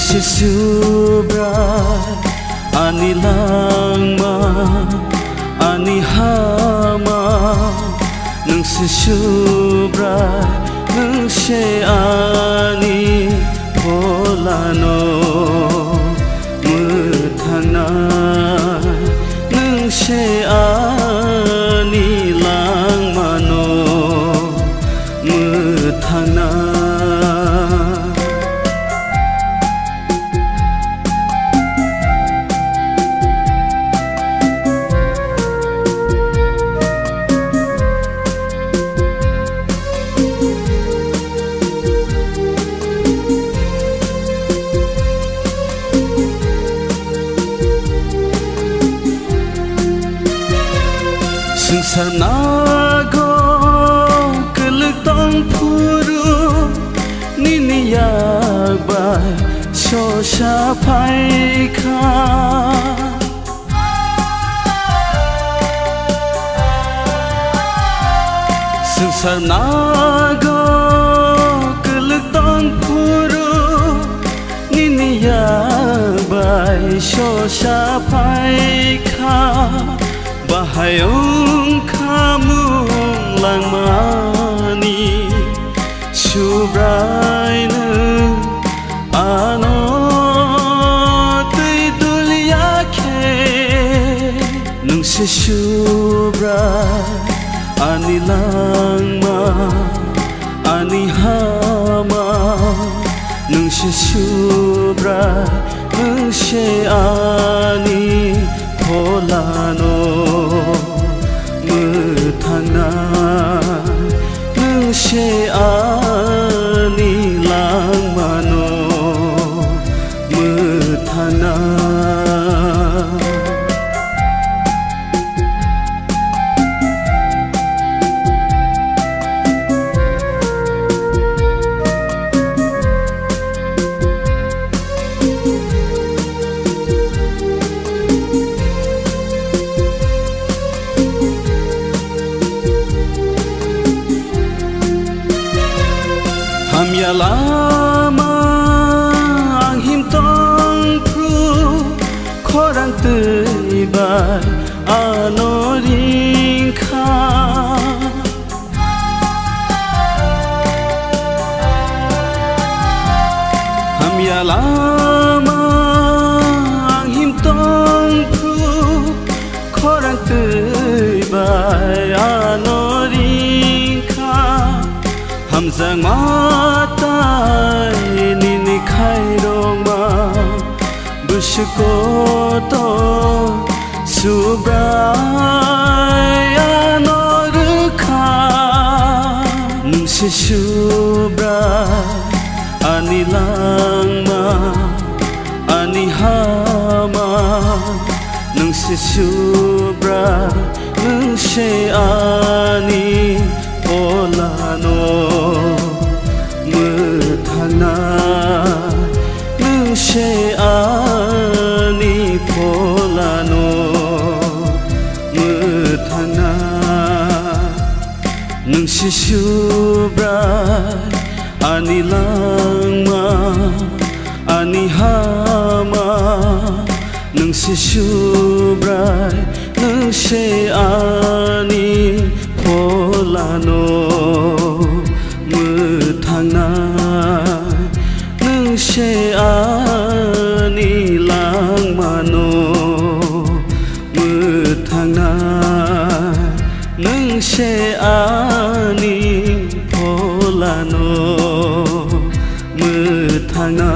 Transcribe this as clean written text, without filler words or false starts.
Subrai ani langma ani hama nang subrai nang she ani polano muthana nang she ani langma no muthana Sanago kelutong puru niniyak bay shosha paika Sanago kelutong puru niniyak bay shosha paika Bahayong kamong langmani Subrai na ano tuy dulyake Nung si subrai ani langma ani hama Nung si subrai nung si ani polano muthana nang she ani langmano muthana Lama ang himtong pru korang tibay ano rin ka Hamya lama ang himtong pru korang tibay ano rin ka Hamzang matai nini khairong ma bushko to subrai anorkha nung si subrai ani langma ani hama nung si subrai nung she ani polano muthana nung she ani polano muthana nung si subrai ani langma ani hama nung si subrai nung she ani polano muthana nung she ani langmano muthana nung she ani polano muthana